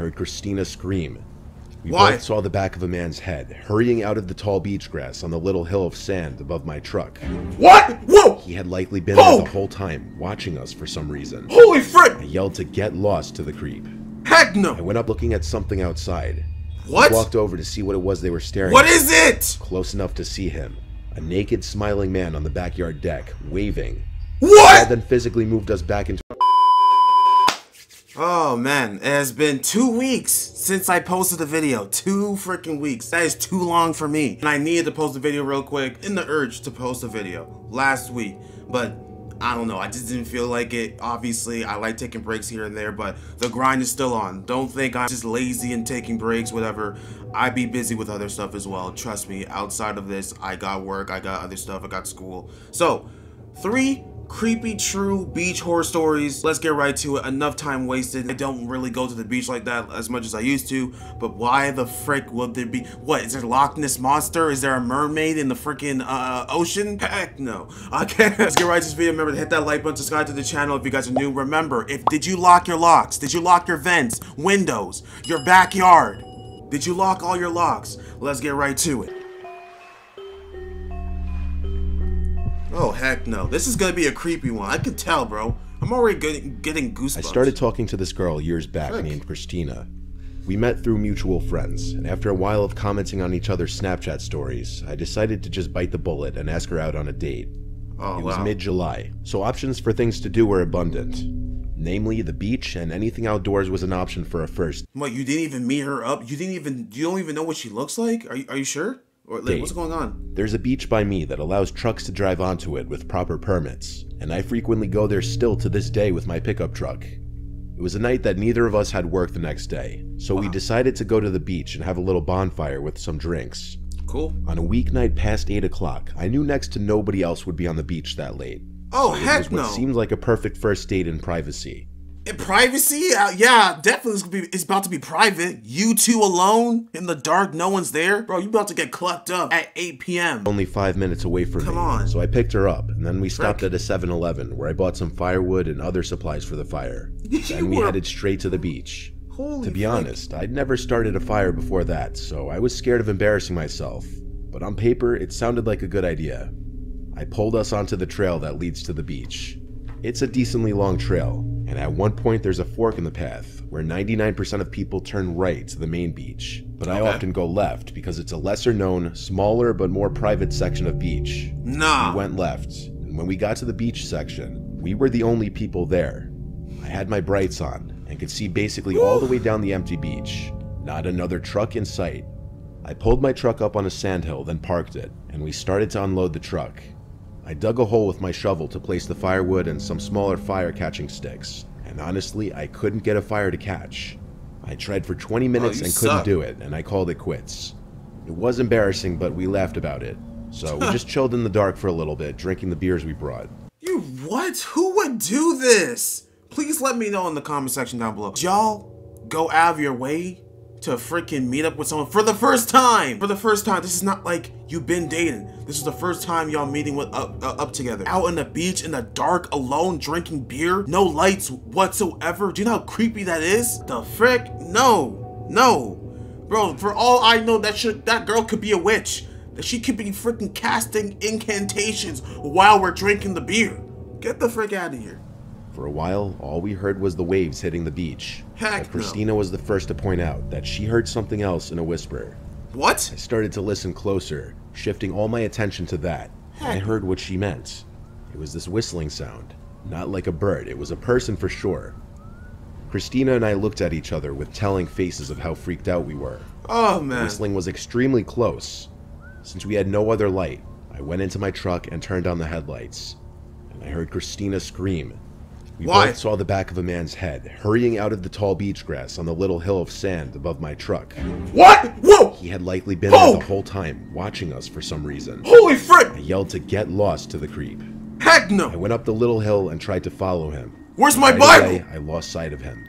heard Christina scream. We Why? both saw the back of a man's head, hurrying out of the tall beach grass on the little hill of sand above my truck. What? Whoa! He had likely been there the whole time, watching us for some reason. Holy frick! I yelled to get lost to the creep. Heck no! I went up looking at something outside. What? I walked over to see what it was they were staring What at. is it? Close enough to see him. A naked, smiling man on the backyard deck, waving. What? Dad then physically moved us back into... Oh man, it has been 2 weeks since I posted a video. 2 freaking weeks. That is too long for me. And I needed to post a video real quick in the urge to post a video last week. But I don't know, I just didn't feel like it. Obviously, I like taking breaks here and there, but the grind is still on. Don't think I'm just lazy and taking breaks, whatever. I be busy with other stuff as well. Trust me, outside of this, I got work, I got other stuff, I got school. So, 3 creepy true beach horror stories. Let's get right to it. Enough time wasted. I don't really go to the beach like that as much as I used to, but why the frick would there be? What, is there a Loch Ness monster? Is there a mermaid in the freaking ocean? Heck no. Okay, let's get right to this video. Remember to hit that like button, subscribe to the channel if you guys are new. Remember, did you lock your locks? Did you lock your vents, windows, your backyard? Did you lock all your locks? Let's get right to it. Oh, heck no. This is gonna be a creepy one. I can tell, bro. I'm already getting goosebumps. I started talking to this girl years back named Christina. We met through mutual friends, and after a while of commenting on each other's Snapchat stories, I decided to just bite the bullet and ask her out on a date. Oh, it was mid-July, so options for things to do were abundant. Namely, the beach and anything outdoors was an option for a first. What, you didn't even meet her up? You don't even know what she looks like? Are you sure? Or like, what's going on? There's a beach by me that allows trucks to drive onto it with proper permits, and I frequently go there still to this day with my pickup truck. It was a night that neither of us had work the next day, so we decided to go to the beach and have a little bonfire with some drinks. Cool. On a weeknight past 8 o'clock, I knew next to nobody else would be on the beach that late. Oh, so heck no. It seemed like a perfect first date in privacy. In privacy? Yeah, definitely it's about to be private. You two alone in the dark, no one's there? Bro, you about to get clucked up at 8 p.m. Only 5 minutes away from me. Come on. So I picked her up, and then we stopped at a 7-Eleven where I bought some firewood and other supplies for the fire. Then we headed straight to the beach. Holy To be honest, I'd never started a fire before that, so I was scared of embarrassing myself. But on paper, it sounded like a good idea. I pulled us onto the trail that leads to the beach. It's a decently long trail, and at one point there's a fork in the path where 99% of people turn right to the main beach, but I often go left because it's a lesser known, smaller but more private section of beach. Nah. We went left, and when we got to the beach section, we were the only people there. I had my brights on and could see basically all the way down the empty beach. Not another truck in sight. I pulled my truck up on a sandhill, then parked it, and we started to unload the truck. I dug a hole with my shovel to place the firewood and some smaller fire-catching sticks, and honestly, I couldn't get a fire to catch. I tried for 20 minutes and couldn't do it, and I called it quits. It was embarrassing, but we laughed about it. So we just chilled in the dark for a little bit, drinking the beers we brought. You what? Who would do this? Please let me know in the comment section down below. Y'all go out of your way to freaking meet up with someone for the first time. For the first time. This is not like you've been dating. This is the first time y'all meeting with up together. Out on the beach in the dark, alone, drinking beer. No lights whatsoever. Do you know how creepy that is? The frick? No. No. Bro, for all I know, that girl could be a witch. That she could be freaking casting incantations while we're drinking the beer. Get the frick out of here. For a while, all we heard was the waves hitting the beach. Heck but Christina was the first to point out that she heard something else in a whisper. What? I started to listen closer, shifting all my attention to that. And I heard what she meant. It was this whistling sound. Not like a bird, it was a person for sure. Christina and I looked at each other with telling faces of how freaked out we were. Oh man. The whistling was extremely close. Since we had no other light, I went into my truck and turned on the headlights. And I heard Christina scream. We both saw the back of a man's head, hurrying out of the tall beach grass on the little hill of sand above my truck. What? Whoa! He had likely been there the whole time, watching us for some reason. Holy frick! I yelled to get lost to the creep. Heck no! I went up the little hill and tried to follow him. Where's my Right Bible? away, I lost sight of him.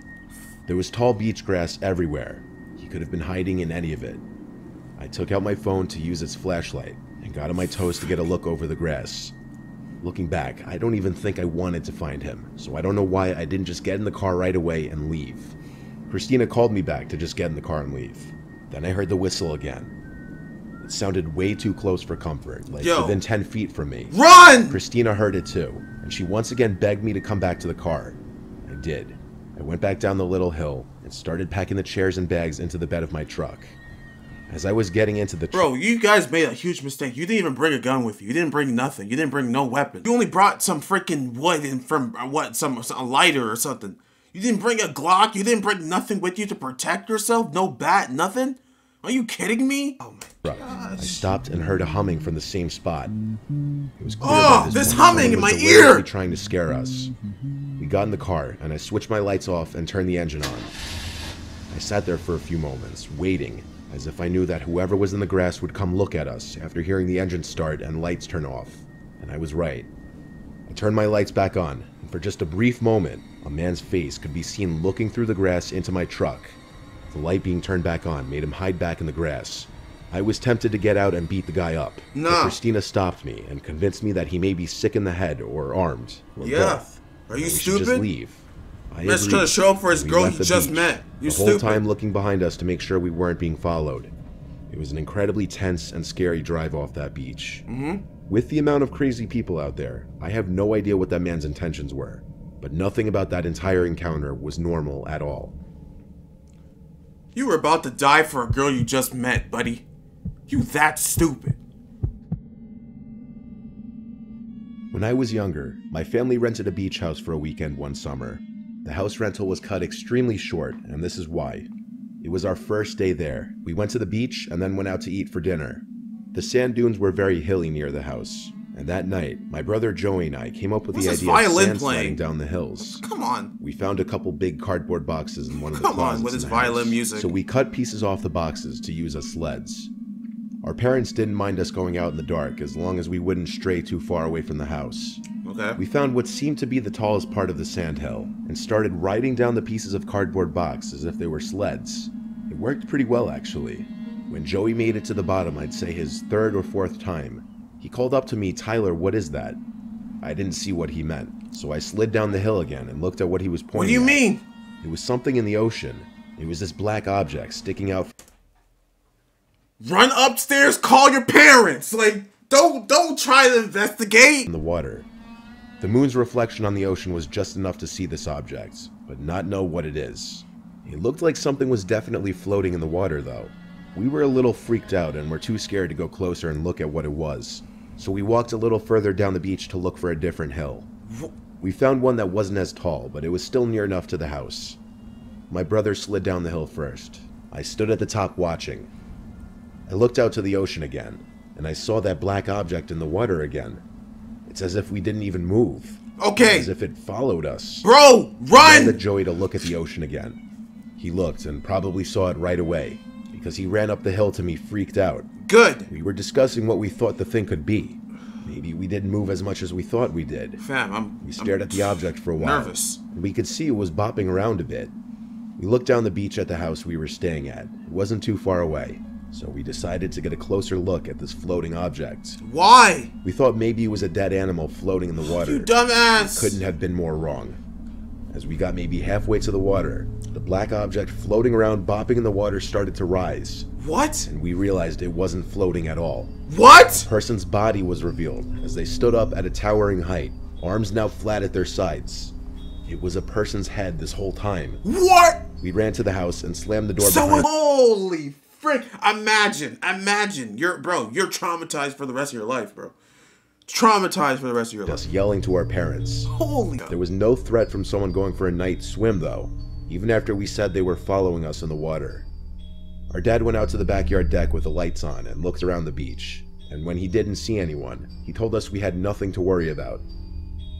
There was tall beach grass everywhere. He could have been hiding in any of it. I took out my phone to use its flashlight and got on my toes to get a look over the grass. Looking back, I don't even think I wanted to find him, so I don't know why I didn't just get in the car right away and leave. Christina called me back to just get in the car and leave. Then I heard the whistle again. It sounded way too close for comfort, like within 10 feet from me. Run! Christina heard it too, and she once again begged me to come back to the car. I did. I went back down the little hill and started packing the chairs and bags into the bed of my truck. As I was getting into the Bro, you guys made a huge mistake. You didn't even bring a gun with you. You didn't bring nothing. You didn't bring no weapon. You only brought some freaking wood and from a lighter or something. You didn't bring a Glock. You didn't bring nothing with you to protect yourself. No bat, nothing. Are you kidding me? Oh my gosh. I stopped and heard a humming from the same spot. It was clear that this humming in my ear, trying to scare us. We got in the car and I switched my lights off and turned the engine on. I sat there for a few moments, waiting, as if I knew that whoever was in the grass would come look at us after hearing the engine start and lights turn off. And I was right. I turned my lights back on, and for just a brief moment, a man's face could be seen looking through the grass into my truck. The light being turned back on made him hide back in the grass. I was tempted to get out and beat the guy up, but Christina stopped me and convinced me that he may be sick in the head or armed, or both. Are you stupid? Just leave. Man's trying to show up for his girl he just met. You stupid. The whole time looking behind us to make sure we weren't being followed. It was an incredibly tense and scary drive off that beach. With the amount of crazy people out there, I have no idea what that man's intentions were, but nothing about that entire encounter was normal at all. You were about to die for a girl you just met, buddy. You that stupid. When I was younger, my family rented a beach house for a weekend one summer. The house rental was cut extremely short, and this is why. It was our first day there. We went to the beach and then went out to eat for dinner. The sand dunes were very hilly near the house, and that night, my brother Joey and I came up with the idea of sand sliding down the hills. Come on. We found a couple big cardboard boxes in one of the closets. Come on with his violin music. So we cut pieces off the boxes to use as sleds. Our parents didn't mind us going out in the dark as long as we wouldn't stray too far away from the house. Okay. We found what seemed to be the tallest part of the sandhill and started riding down the pieces of cardboard box as if they were sleds. It worked pretty well, actually. When Joey made it to the bottom, I'd say his third or fourth time, he called up to me, "Tyler, what is that?" I didn't see what he meant, so I slid down the hill again and looked at what he was pointing at. What do you mean? It was something in the ocean. It was this black object sticking out. Run upstairs, call your parents. Like, don't try to investigate. In the water. The moon's reflection on the ocean was just enough to see this object, but not know what it is. It looked like something was definitely floating in the water, though. We were a little freaked out and were too scared to go closer and look at what it was. So we walked a little further down the beach to look for a different hill. We found one that wasn't as tall, but it was still near enough to the house. My brother slid down the hill first. I stood at the top watching. I looked out to the ocean again, and I saw that black object in the water again. It's as if we didn't even move. Okay. As if it followed us. Bro, run! I led Joey to look at the ocean again. He looked and probably saw it right away, because he ran up the hill to me freaked out. Good. We were discussing what we thought the thing could be. Maybe we didn't move as much as we thought we did. Fam, we stared at the object for a while. Nervous. And we could see it was bopping around a bit. We looked down the beach at the house we were staying at. It wasn't too far away, so we decided to get a closer look at this floating object. Why? We thought maybe it was a dead animal floating in the water. You dumbass! Couldn't have been more wrong. As we got maybe halfway to the water, the black object floating around, bopping in the water, started to rise. What? And we realized it wasn't floating at all. What? A person's body was revealed as they stood up at a towering height, arms now flat at their sides. It was a person's head this whole time. What? We ran to the house and slammed the door behind. Holy frick! Imagine, you're traumatized for the rest of your life, bro. Traumatized for the rest of your life. Just yelling to our parents. Holy. There was no threat from someone going for a night swim, though, even after we said they were following us in the water. Our dad went out to the backyard deck with the lights on and looked around the beach, and when he didn't see anyone, he told us we had nothing to worry about.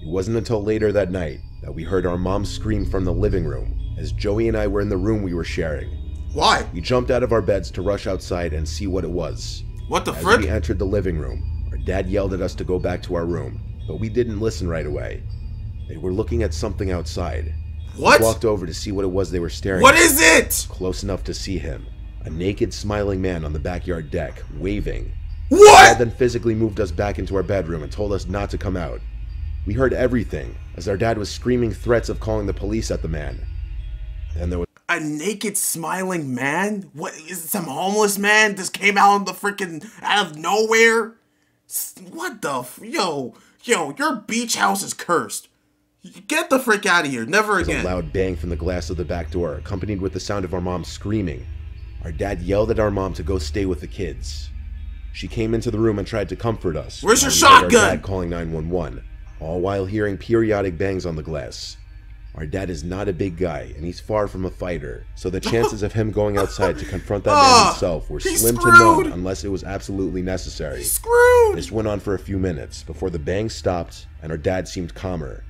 It wasn't until later that night that we heard our mom scream from the living room as Joey and I were in the room we were sharing. Why? We jumped out of our beds to rush outside and see what it was. What the frick? As we entered the living room, our dad yelled at us to go back to our room, but we didn't listen right away. They were looking at something outside. What? We walked over to see what it was they were staring at. What is it? Close enough to see him. A naked, smiling man on the backyard deck, waving. What? Dad then physically moved us back into our bedroom and told us not to come out. We heard everything, as our dad was screaming threats of calling the police at the man. Then there was... A naked smiling man? What is it, some homeless man just came out out of nowhere? What the yo, your beach house is cursed. Get the frick out of here, never again. There's a loud bang from the glass of the back door, accompanied with the sound of our mom screaming. Our dad yelled at our mom to go stay with the kids. She came into the room and tried to comfort us. Where's your shotgun? Our dad calling 911, all while hearing periodic bangs on the glass. Our dad is not a big guy, and he's far from a fighter, so the chances of him going outside to confront that man himself were slim to none unless it was absolutely necessary. He's screwed! This went on for a few minutes before the bangs stopped and our dad seemed calmer.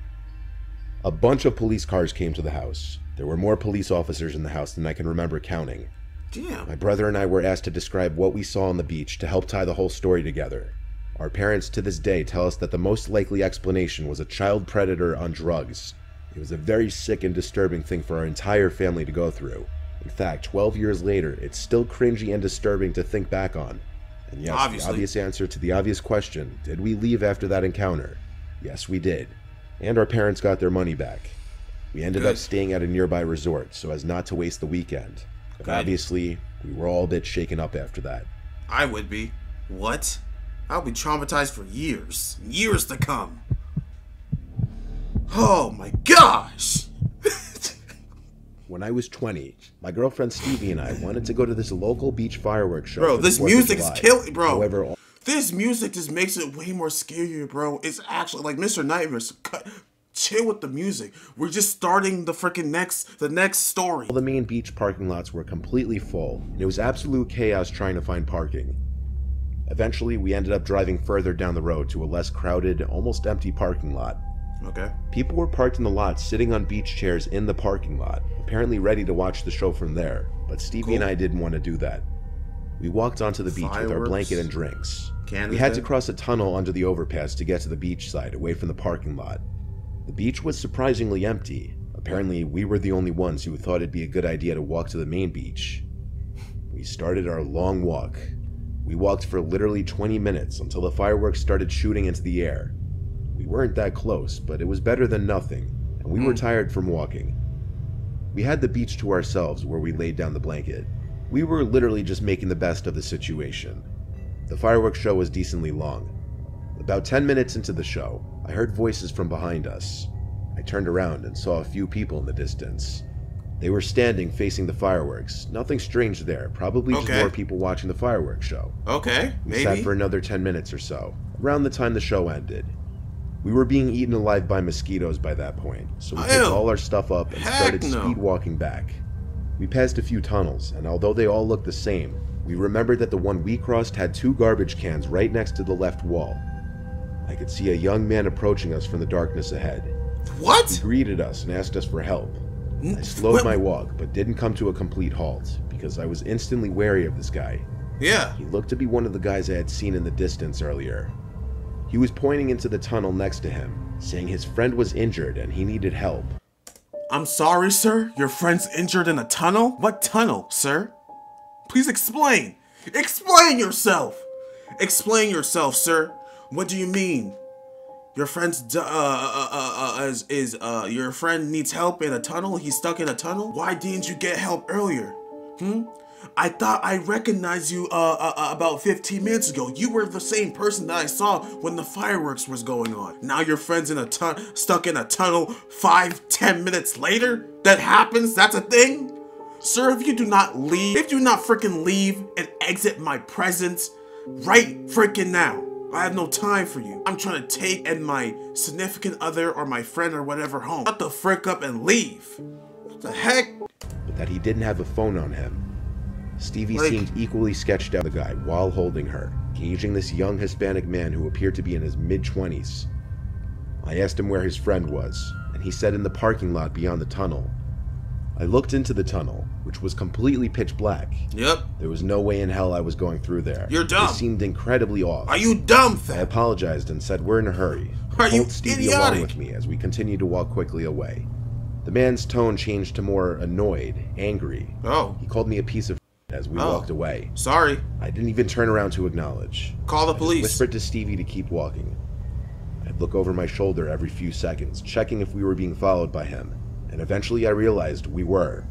A bunch of police cars came to the house. There were more police officers in the house than I can remember counting. Damn. My brother and I were asked to describe what we saw on the beach to help tie the whole story together. Our parents to this day tell us that the most likely explanation was a child predator on drugs. It was a very sick and disturbing thing for our entire family to go through. In fact, 12 years later, it's still cringy and disturbing to think back on. And yes, obviously. The obvious answer to the obvious question, did we leave after that encounter? Yes, we did. And our parents got their money back. We ended up staying at a nearby resort so as not to waste the weekend. But obviously, we were all a bit shaken up after that. I would be. What? I'll be traumatized for years. Years to come. Oh my gosh! When I was 20, my girlfriend Stevie and I wanted to go to this local beach fireworks show. Bro, this music is killing, bro. However, this music just makes it way more scarier, bro. It's actually like Mr. Nightmares. Chill with the music. We're just starting the next story. All the main beach parking lots were completely full, and it was absolute chaos trying to find parking. Eventually, we ended up driving further down the road to a less crowded, almost empty parking lot. Okay. People were parked in the lot, sitting on beach chairs in the parking lot, apparently ready to watch the show from there, but Stevie and I didn't want to do that. We walked onto the beach with our blanket and drinks. We had to cross a tunnel under the overpass to get to the beach side, away from the parking lot. The beach was surprisingly empty. Apparently, we were the only ones who thought it'd be a good idea to walk to the main beach. We started our long walk. We walked for literally 20 minutes until the fireworks started shooting into the air. We weren't that close, but it was better than nothing, and we were tired from walking. We had the beach to ourselves where we laid down the blanket. We were literally just making the best of the situation. The fireworks show was decently long. About 10 minutes into the show, I heard voices from behind us. I turned around and saw a few people in the distance. They were standing facing the fireworks. Nothing strange there, probably just more people watching the fireworks show. Okay, maybe. We sat for another 10 minutes or so, around the time the show ended. We were being eaten alive by mosquitoes by that point, so we picked all our stuff up and started speed walking back. We passed a few tunnels, and although they all looked the same, we remembered that the one we crossed had 2 garbage cans right next to the left wall. I could see a young man approaching us from the darkness ahead. What? He greeted us and asked us for help. I slowed my walk, but didn't come to a complete halt, because I was instantly wary of this guy. Yeah. He looked to be one of the guys I had seen in the distance earlier. He was pointing into the tunnel next to him, saying his friend was injured and he needed help. I'm sorry, sir. Your friend's injured in a tunnel? What tunnel, sir? Please explain. Explain yourself. Explain yourself, sir. What do you mean? Your friend's your friend needs help in a tunnel? He's stuck in a tunnel? Why didn't you get help earlier? I thought I recognized you about 15 minutes ago. You were the same person that I saw when the fireworks was going on. Now your friend's in a stuck in a tunnel 5-10 minutes later? That happens? That's a thing? Sir, if you do not freaking leave and exit my presence right freaking now, I have no time for you. I'm trying to take my significant other or my friend or whatever home. Shut the frick up and leave. What the heck? But that he didn't have a phone on him. Stevie seemed equally sketched out the guy while holding her, gauging this young Hispanic man who appeared to be in his mid-20s. I asked him where his friend was, and he said in the parking lot beyond the tunnel. I looked into the tunnel, which was completely pitch black. Yep. There was no way in hell I was going through there. You're dumb. It seemed incredibly off. Are you dumb, I apologized and said we're in a hurry. Are you Stevie idiotic? along with me as we continued to walk quickly away. The man's tone changed to more annoyed, angry. Oh. He called me a piece of as we walked away. Sorry. I didn't even turn around to acknowledge. Call the police. I whispered to Stevie to keep walking. I'd look over my shoulder every few seconds, checking if we were being followed by him, and eventually I realized we were.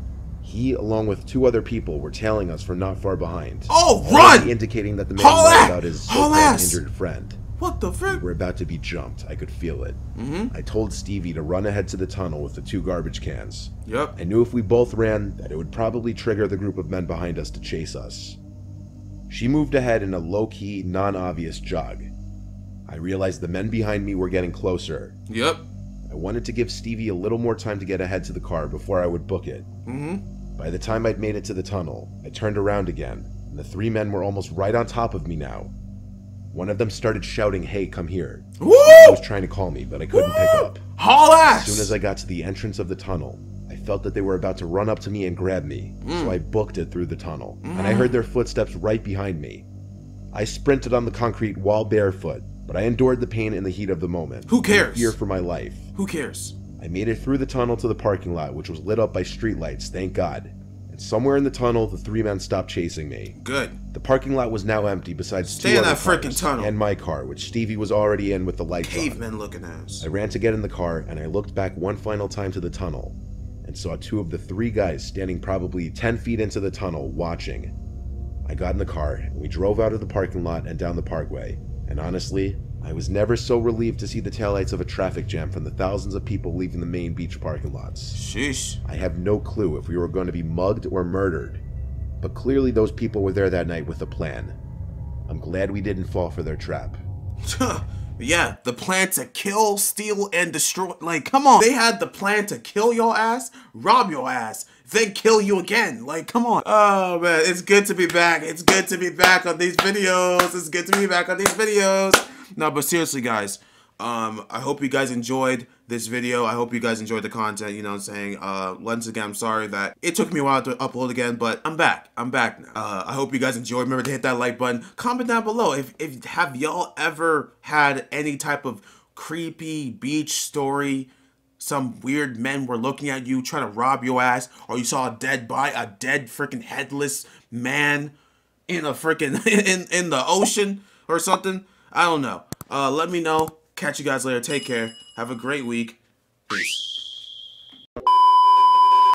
He, along with 2 other people, were tailing us from not far behind. Oh, already run! indicating that the man Haul lied ass! about his Haul so-called ass! injured friend. What the frick? We were about to be jumped. I could feel it. I told Stevie to run ahead to the tunnel with the 2 garbage cans. Yep. I knew if we both ran, that it would probably trigger the group of men behind us to chase us. She moved ahead in a low-key, non-obvious jog. I realized the men behind me were getting closer. Yep. I wanted to give Stevie a little more time to get ahead to the car before I would book it. By the time I'd made it to the tunnel, I turned around again, and the 3 men were almost right on top of me now. One of them started shouting, "Hey, come here." Woo! He was trying to call me, but I couldn't pick up. Haul ass! As soon as I got to the entrance of the tunnel, I felt that they were about to run up to me and grab me, so I booked it through the tunnel, and I heard their footsteps right behind me. I sprinted on the concrete wall barefoot, but I endured the pain in the heat of the moment. Who cares? In fear for my life. Who cares? I made it through the tunnel to the parking lot, which was lit up by streetlights, thank God. And somewhere in the tunnel, the 3 men stopped chasing me. Good. The parking lot was now empty besides Stay 2 in other that frickin' cars tunnel. and my car, which Stevie was already in with the lights on. Caveman looking ass. I ran to get in the car, and I looked back one final time to the tunnel, and saw 2 of the 3 guys standing probably 10 feet into the tunnel, watching. I got in the car, and we drove out of the parking lot and down the parkway, and honestly, I was never so relieved to see the taillights of a traffic jam from the thousands of people leaving the main beach parking lots. Sheesh. I have no clue if we were going to be mugged or murdered, but clearly those people were there that night with a plan. I'm glad we didn't fall for their trap. Yeah, the plan to kill, steal, and destroy. Like, come on. They had the plan to kill your ass, rob your ass, then kill you again. Like, come on. Oh, man, it's good to be back. It's good to be back on these videos. It's good to be back on these videos. No, but seriously, guys, I hope you guys enjoyed this video. I hope you guys enjoyed the content, you know what I'm saying? Once again, I'm sorry that it took me a while to upload again, but I'm back. I'm back now. I hope you guys enjoyed. Remember to hit that like button. Comment down below if have y'all ever had any type of creepy beach story? Some weird men were looking at you trying to rob your ass, or you saw a dead freaking headless man in a freaking in the ocean or something. I don't know. Let me know. Catch you guys later. Take care. Have a great week. Peace.